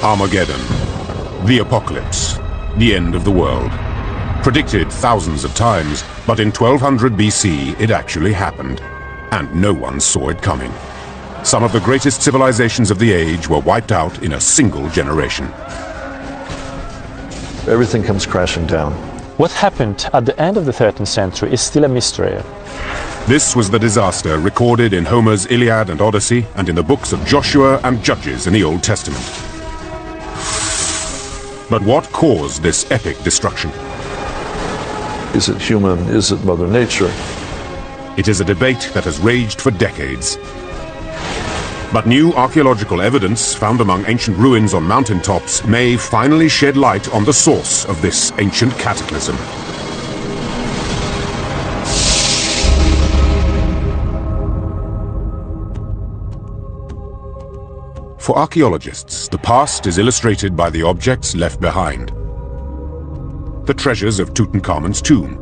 Armageddon, the apocalypse, the end of the world. Predicted thousands of times, but in 1200 BC it actually happened, and no one saw it coming. Some of the greatest civilizations of the age were wiped out in a single generation. Everything comes crashing down. What happened at the end of the 13th century is still a mystery. This was the disaster recorded in Homer's Iliad and Odyssey and in the books of Joshua and Judges in the Old Testament. But what caused this epic destruction? Is it human? Is it Mother Nature? It is a debate that has raged for decades. But new archaeological evidence found among ancient ruins on mountaintops may finally shed light on the source of this ancient cataclysm. For archaeologists, the past is illustrated by the objects left behind. The treasures of Tutankhamun's tomb,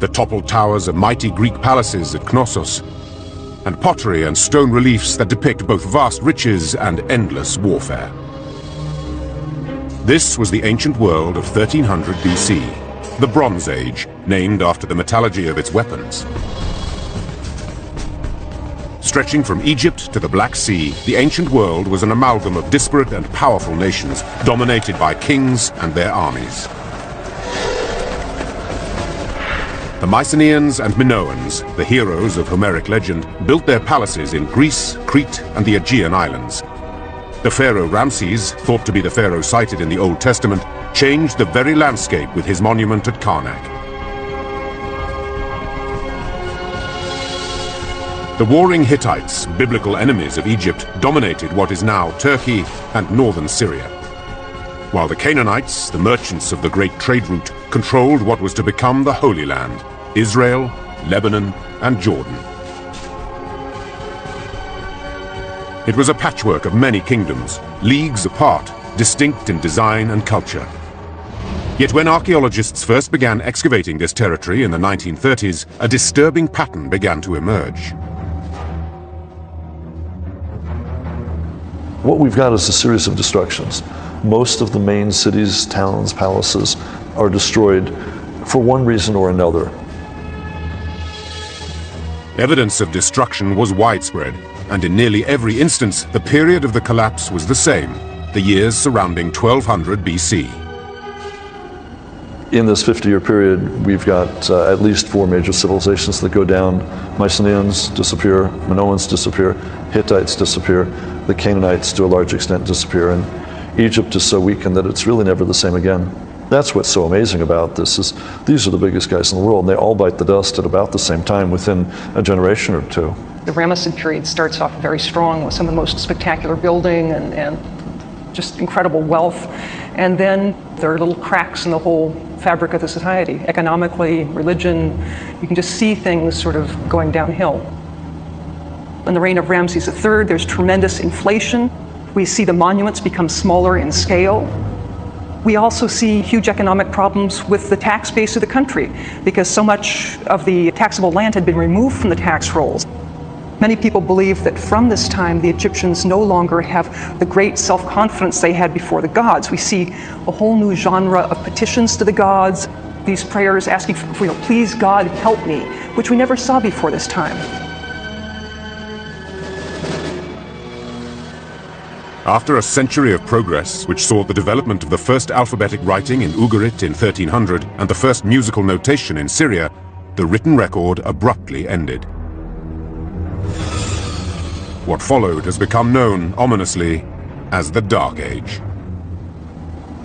the toppled towers of mighty Greek palaces at Knossos, and pottery and stone reliefs that depict both vast riches and endless warfare. This was the ancient world of 1300 BC, the Bronze Age, named after the metallurgy of its weapons. Stretching from Egypt to the Black Sea, the ancient world was an amalgam of disparate and powerful nations, dominated by kings and their armies. The Mycenaeans and Minoans, the heroes of Homeric legend, built their palaces in Greece, Crete, and the Aegean islands. The pharaoh Ramses, thought to be the pharaoh cited in the Old Testament, changed the very landscape with his monument at Karnak. The warring Hittites, biblical enemies of Egypt, dominated what is now Turkey and northern Syria, while the Canaanites, the merchants of the great trade route, controlled what was to become the Holy Land, Israel, Lebanon, and Jordan. It was a patchwork of many kingdoms, leagues apart, distinct in design and culture. Yet when archaeologists first began excavating this territory in the 1930s, a disturbing pattern began to emerge. What we've got is a series of destructions. Most of the main cities, towns, palaces are destroyed for one reason or another. Evidence of destruction was widespread, and in nearly every instance, the period of the collapse was the same, the years surrounding 1200 BC. In this 50-year period, we've got at least 4 major civilizations that go down. Mycenaeans disappear, Minoans disappear, Hittites disappear, the Canaanites to a large extent disappear, and Egypt is so weakened that it's really never the same again. That's what's so amazing about this, is these are the biggest guys in the world, and they all bite the dust at about the same time, within a generation or two. The Ramessid period starts off very strong with some of the most spectacular building and just incredible wealth. And then there are little cracks in the whole fabric of the society. Economically, religion, you can just see things sort of going downhill. In the reign of Ramses III, there's tremendous inflation. We see the monuments become smaller in scale. We also see huge economic problems with the tax base of the country, because so much of the taxable land had been removed from the tax rolls. Many people believe that from this time, the Egyptians no longer have the great self-confidence they had before the gods. We see a whole new genre of petitions to the gods, these prayers asking for, please God, help me, which we never saw before this time. After a century of progress, which saw the development of the first alphabetic writing in Ugarit in 1300 and the first musical notation in Syria, the written record abruptly ended. What followed has become known, ominously, as the Dark Age.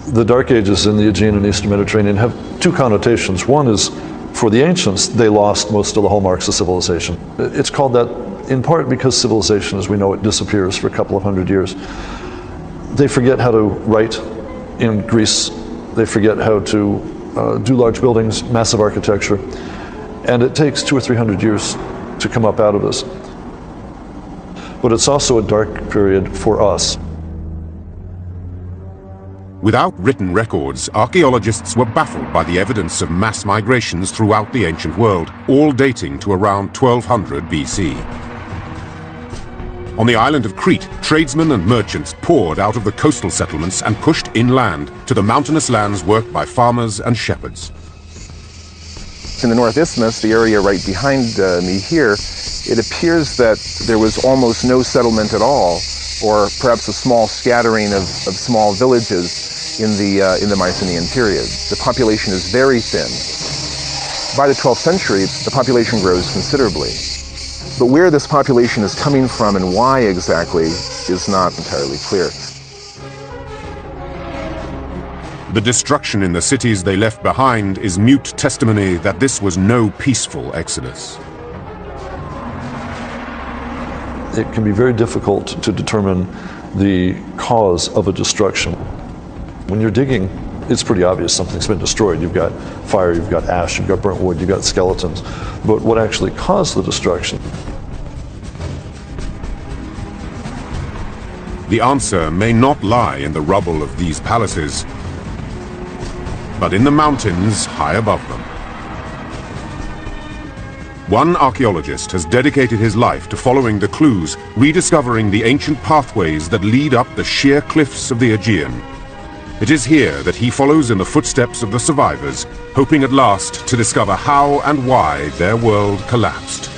The Dark Ages in the Aegean and Eastern Mediterranean have 2 connotations. One is, for the ancients, they lost most of the hallmarks of civilization. It's called that in part because civilization as we know it disappears for a couple of hundred years. They forget how to write in Greece. They forget how to do large buildings, massive architecture. And it takes 200 or 300 years to come up out of this. But it's also a dark period for us. Without written records, archaeologists were baffled by the evidence of mass migrations throughout the ancient world, all dating to around 1200 BC. On the island of Crete, tradesmen and merchants poured out of the coastal settlements and pushed inland to the mountainous lands worked by farmers and shepherds. In the North Isthmus, the area right behind me here, it appears that there was almost no settlement at all, or perhaps a small scattering of small villages in the Mycenaean period. The population is very thin. By the 12th century, the population grows considerably. But where this population is coming from and why exactly is not entirely clear. The destruction in the cities they left behind is mute testimony that this was no peaceful exodus. It can be very difficult to determine the cause of a destruction. When you're digging, it's pretty obvious something's been destroyed. You've got fire, you've got ash, you've got burnt wood, you've got skeletons. But what actually caused the destruction? The answer may not lie in the rubble of these palaces, but in the mountains high above them. One archaeologist has dedicated his life to following the clues, rediscovering the ancient pathways that lead up the sheer cliffs of the Aegean. It is here that he follows in the footsteps of the survivors, hoping at last to discover how and why their world collapsed.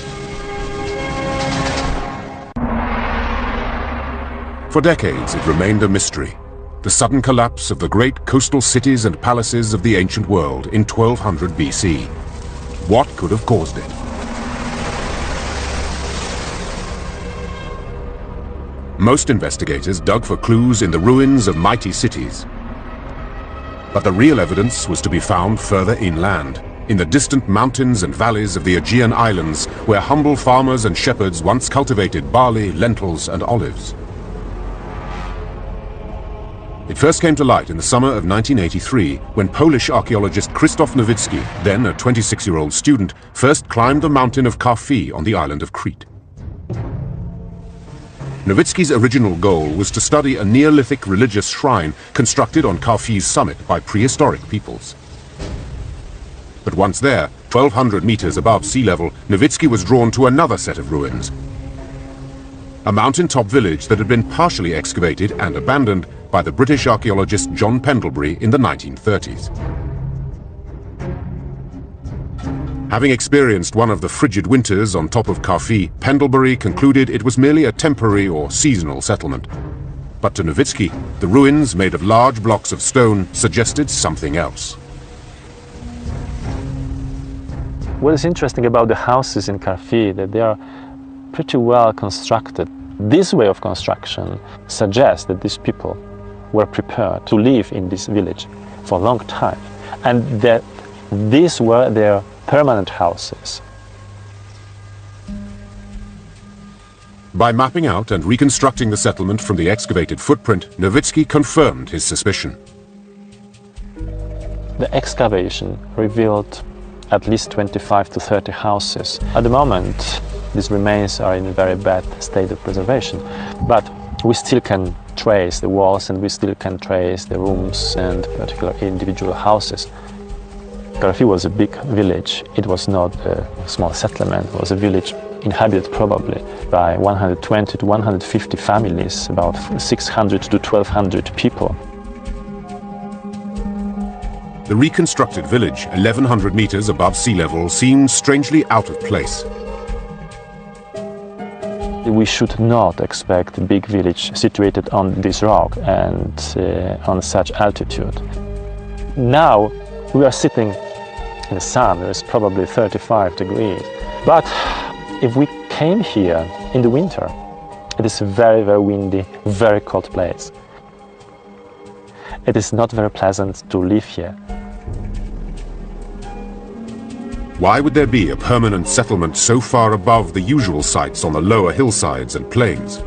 For decades it remained a mystery, the sudden collapse of the great coastal cities and palaces of the ancient world in 1200 BC. What could have caused it? Most investigators dug for clues in the ruins of mighty cities. But the real evidence was to be found further inland, in the distant mountains and valleys of the Aegean islands, where humble farmers and shepherds once cultivated barley, lentils, and olives. It first came to light in the summer of 1983, when Polish archaeologist Krzysztof Nowicki, then a 26-year-old student, first climbed the mountain of Karfi on the island of Crete. Nowicki's original goal was to study a Neolithic religious shrine constructed on Karfi's summit by prehistoric peoples. But once there, 1,200 meters above sea level, Nowicki was drawn to another set of ruins. A mountaintop village that had been partially excavated and abandoned by the British archaeologist John Pendlebury in the 1930s. Having experienced one of the frigid winters on top of Karfi, Pendlebury concluded it was merely a temporary or seasonal settlement. But to Nowicki, the ruins made of large blocks of stone suggested something else. What is interesting about the houses in Karfi, that they are pretty well constructed. This way of construction suggests that these people were prepared to live in this village for a long time, and that these were their permanent houses. By mapping out and reconstructing the settlement from the excavated footprint, Nowicki confirmed his suspicion. The excavation revealed at least 25 to 30 houses. At the moment, these remains are in a very bad state of preservation, but we still can trace the walls and we still can trace the rooms and particular individual houses. Karfi was a big village. It was not a small settlement. It was a village inhabited probably by 120 to 150 families, about 600 to 1,200 people. The reconstructed village, 1,100 meters above sea level, seemed strangely out of place. We should not expect a big village situated on this rock and on such altitude. Now we are sitting in the sun. There is probably 35 degrees. But if we came here in the winter, it is a very, very windy, very cold place. It is not very pleasant to live here. Why would there be a permanent settlement so far above the usual sites on the lower hillsides and plains?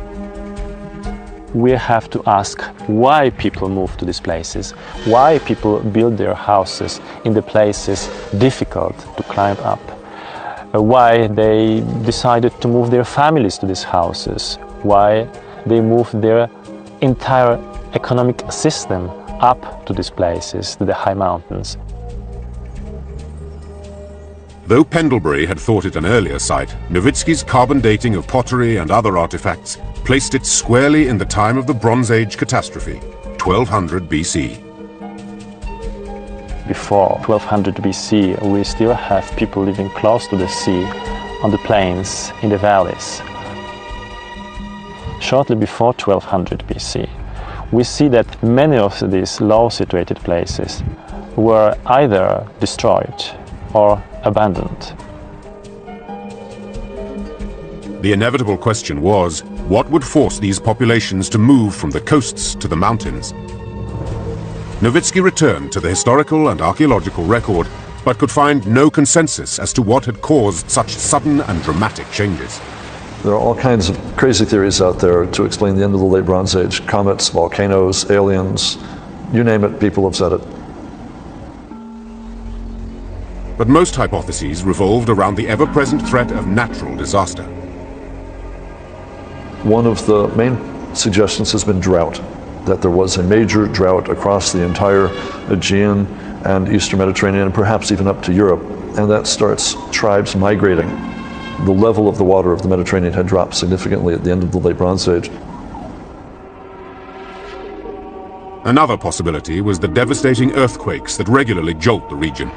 We have to ask why people move to these places, why people build their houses in the places difficult to climb up, why they decided to move their families to these houses, why they moved their entire economic system up to these places, to the high mountains. Though Pendlebury had thought it an earlier site, Nowitzki's carbon dating of pottery and other artifacts placed it squarely in the time of the Bronze Age catastrophe, 1200 BC. Before 1200 BC, we still have people living close to the sea, on the plains, in the valleys. Shortly before 1200 BC, we see that many of these low-situated places were either destroyed or abandoned. The inevitable question was, what would force these populations to move from the coasts to the mountains? Nowitzki returned to the historical and archaeological record, but could find no consensus as to what had caused such sudden and dramatic changes. There are all kinds of crazy theories out there to explain the end of the late Bronze Age. Comets, volcanoes, aliens, you name it, people have said it. But most hypotheses revolved around the ever-present threat of natural disaster. One of the main suggestions has been drought, that there was a major drought across the entire Aegean and Eastern Mediterranean, and perhaps even up to Europe, and that starts tribes migrating. The level of the water of the Mediterranean had dropped significantly at the end of the late Bronze Age. Another possibility was the devastating earthquakes that regularly jolt the region.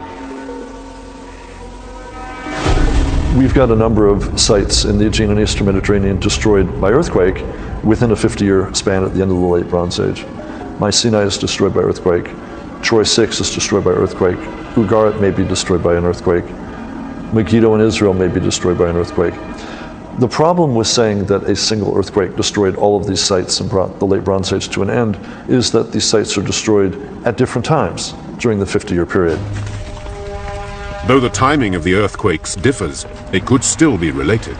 We've got a number of sites in the Aegean and Eastern Mediterranean destroyed by earthquake within a 50-year span at the end of the late Bronze Age. Mycenae is destroyed by earthquake. Troy 6 is destroyed by earthquake. Ugarit may be destroyed by an earthquake. Megiddo in Israel may be destroyed by an earthquake. The problem with saying that a single earthquake destroyed all of these sites and brought the late Bronze Age to an end is that these sites are destroyed at different times during the 50-year period. Though the timing of the earthquakes differs, they could still be related.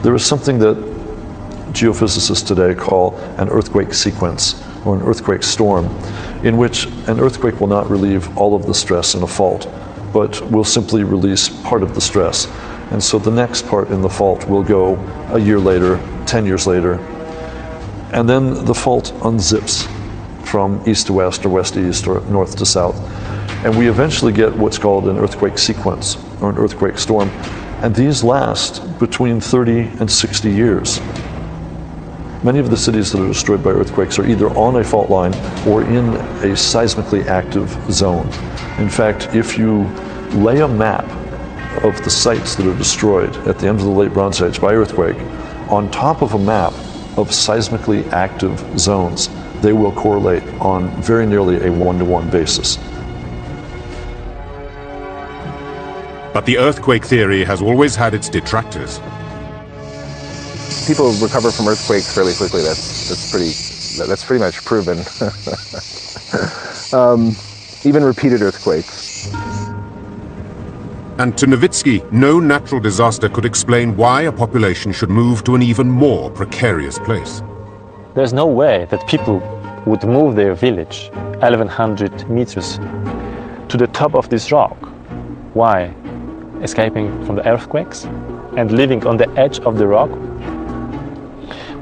There is something that geophysicists today call an earthquake sequence or an earthquake storm, in which an earthquake will not relieve all of the stress in a fault, but will simply release part of the stress. And so the next part in the fault will go a year later, 10 years later, and then the fault unzips from east to west or west to east or north to south. And we eventually get what's called an earthquake sequence or an earthquake storm. And these last between 30 and 60 years. Many of the cities that are destroyed by earthquakes are either on a fault line or in a seismically active zone. In fact, if you lay a map of the sites that are destroyed at the end of the late Bronze Age by earthquake on top of a map of seismically active zones, they will correlate on very nearly a one-to-one basis. But the earthquake theory has always had its detractors. People recover from earthquakes fairly quickly. That's pretty much proven. Even repeated earthquakes. And to Nowitzki, no natural disaster could explain why a population should move to an even more precarious place. There's no way that people would move their village 1100 meters to the top of this rock. Why? Escaping from the earthquakes and living on the edge of the rock?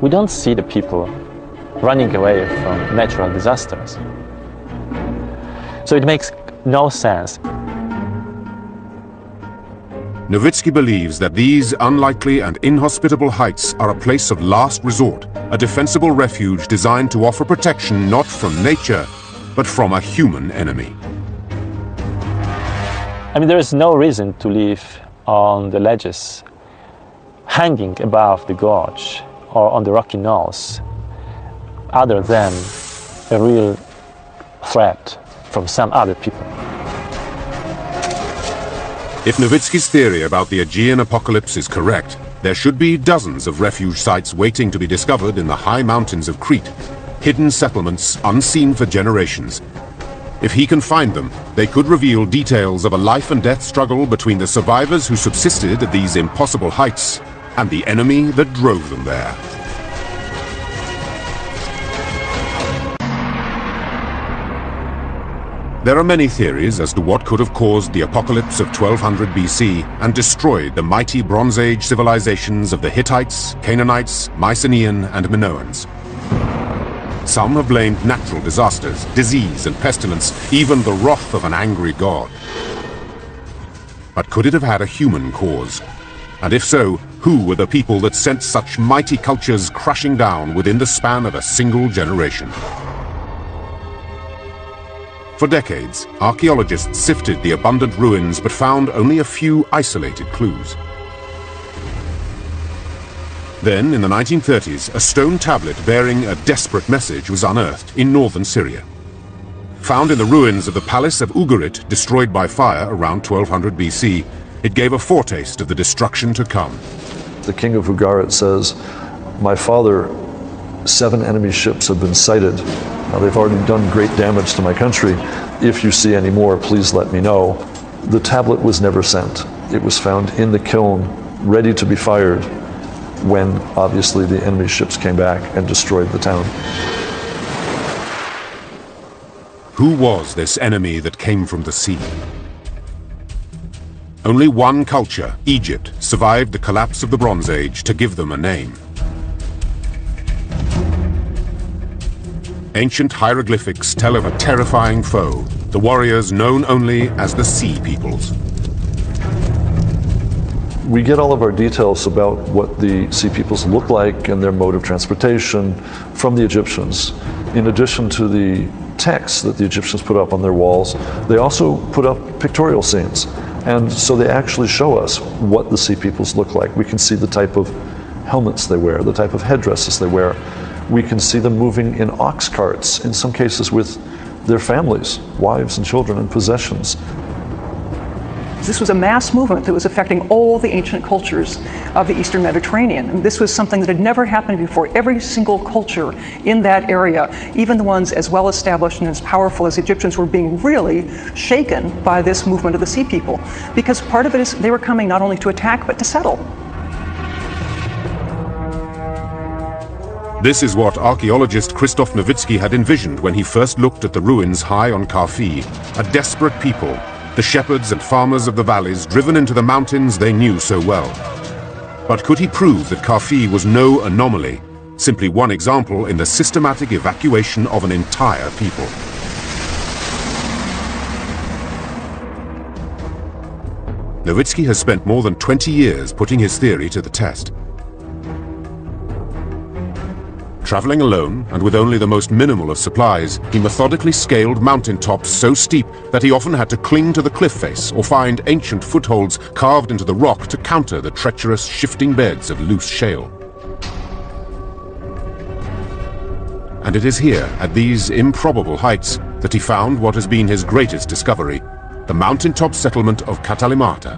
We don't see the people running away from natural disasters. So it makes no sense. Nowitzki believes that these unlikely and inhospitable heights are a place of last resort, a defensible refuge designed to offer protection not from nature, but from a human enemy. I mean, there is no reason to live on the ledges, hanging above the gorge or on the rocky knolls, other than a real threat from some other people. If Nowitzki's theory about the Aegean apocalypse is correct, there should be dozens of refuge sites waiting to be discovered in the high mountains of Crete, hidden settlements unseen for generations. If he can find them, they could reveal details of a life and death struggle between the survivors who subsisted at these impossible heights and the enemy that drove them there. There are many theories as to what could have caused the apocalypse of 1200 BC and destroyed the mighty Bronze Age civilizations of the Hittites, Canaanites, Mycenaean, and Minoans. Some have blamed natural disasters, disease and pestilence, even the wrath of an angry god. But could it have had a human cause? And if so, who were the people that sent such mighty cultures crashing down within the span of a single generation? For decades, archaeologists sifted the abundant ruins but found only a few isolated clues. Then, in the 1930s, a stone tablet bearing a desperate message was unearthed in northern Syria. Found in the ruins of the palace of Ugarit, destroyed by fire around 1200 BC, it gave a foretaste of the destruction to come. The king of Ugarit says, "My father, 7 enemy ships have been sighted. Now they've already done great damage to my country. If you see any more, please let me know." The tablet was never sent. It was found in the kiln, ready to be fired, when obviously the enemy ships came back and destroyed the town. Who was this enemy that came from the sea? Only one culture, Egypt, survived the collapse of the Bronze Age to give them a name. Ancient hieroglyphics tell of a terrifying foe, the warriors known only as the Sea Peoples. We get all of our details about what the Sea Peoples look like and their mode of transportation from the Egyptians. In addition to the texts that the Egyptians put up on their walls, they also put up pictorial scenes. And so they actually show us what the Sea Peoples look like. We can see the type of helmets they wear, the type of headdresses they wear. We can see them moving in ox carts, in some cases with their families, wives and children and possessions. This was a mass movement that was affecting all the ancient cultures of the Eastern Mediterranean. And this was something that had never happened before. Every single culture in that area, even the ones as well established and as powerful as Egyptians, were being really shaken by this movement of the Sea People. Because part of it is they were coming not only to attack, but to settle. This is what archaeologist Krzysztof Nowicki had envisioned when he first looked at the ruins high on Kaffi, a desperate people, the shepherds and farmers of the valleys driven into the mountains they knew so well. But could he prove that Kaffi was no anomaly, simply one example in the systematic evacuation of an entire people? Nowicki has spent more than 20 years putting his theory to the test. Traveling alone, and with only the most minimal of supplies, he methodically scaled mountaintops so steep that he often had to cling to the cliff face or find ancient footholds carved into the rock to counter the treacherous, shifting beds of loose shale. And it is here, at these improbable heights, that he found what has been his greatest discovery, the mountaintop settlement of Katalimata.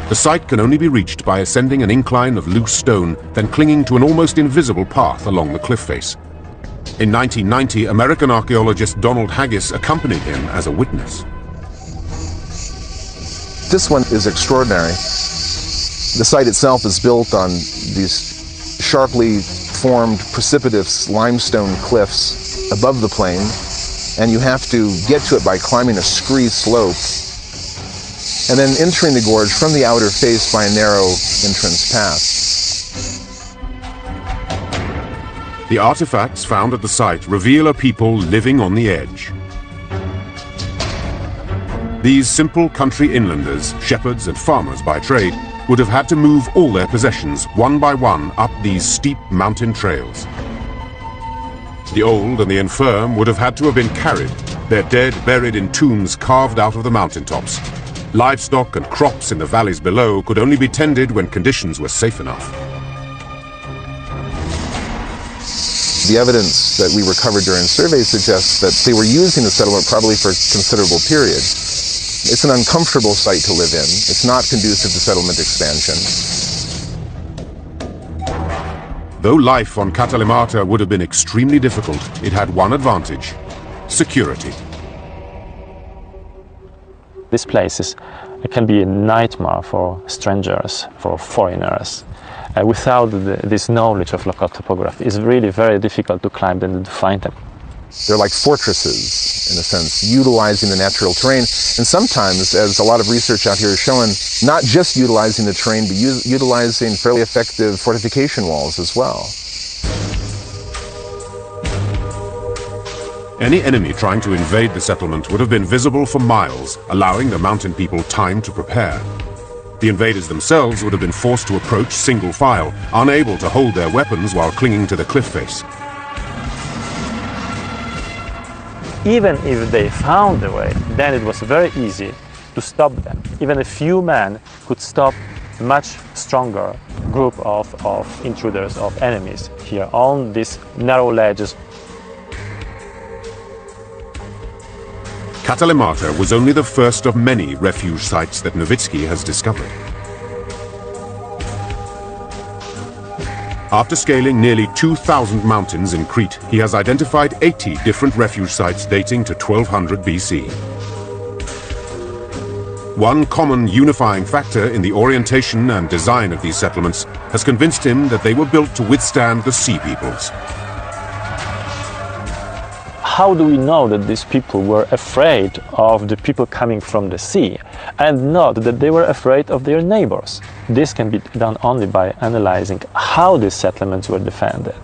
The site can only be reached by ascending an incline of loose stone, then clinging to an almost invisible path along the cliff face. In 1990, American archaeologist Donald Haggis accompanied him as a witness. This one is extraordinary. The site itself is built on these sharply formed precipitous limestone cliffs above the plain, and you have to get to it by climbing a scree slope and then entering the gorge from the outer face by a narrow entrance path. The artifacts found at the site reveal a people living on the edge. These simple country inlanders, shepherds and farmers by trade, would have had to move all their possessions one by one up these steep mountain trails. The old and the infirm would have had to have been carried, their dead buried in tombs carved out of the mountaintops. Livestock and crops in the valleys below could only be tended when conditions were safe enough. The evidence that we recovered during surveys suggests that they were using the settlement probably for a considerable period. It's an uncomfortable site to live in. It's not conducive to settlement expansion. Though life on Katalimata would have been extremely difficult, it had one advantage: security. This place it can be a nightmare for strangers, for foreigners. Without this knowledge of local topography, it's really very difficult to climb them and to find them. They're like fortresses, in a sense, utilizing the natural terrain, and sometimes, as a lot of research out here is showing, not just utilizing the terrain, but utilizing fairly effective fortification walls as well. Any enemy trying to invade the settlement would have been visible for miles, allowing the mountain people time to prepare. The invaders themselves would have been forced to approach single file, unable to hold their weapons while clinging to the cliff face. Even if they found a way, then it was very easy to stop them. Even a few men could stop a much stronger group of intruders, of enemies here on these narrow ledges. Katalymata was only the first of many refuge sites that Nowitzki has discovered. After scaling nearly 2,000 mountains in Crete, he has identified 80 different refuge sites dating to 1200 BC. One common unifying factor in the orientation and design of these settlements has convinced him that they were built to withstand the sea peoples. How do we know that these people were afraid of the people coming from the sea and not that they were afraid of their neighbors? This can be done only by analyzing how these settlements were defended.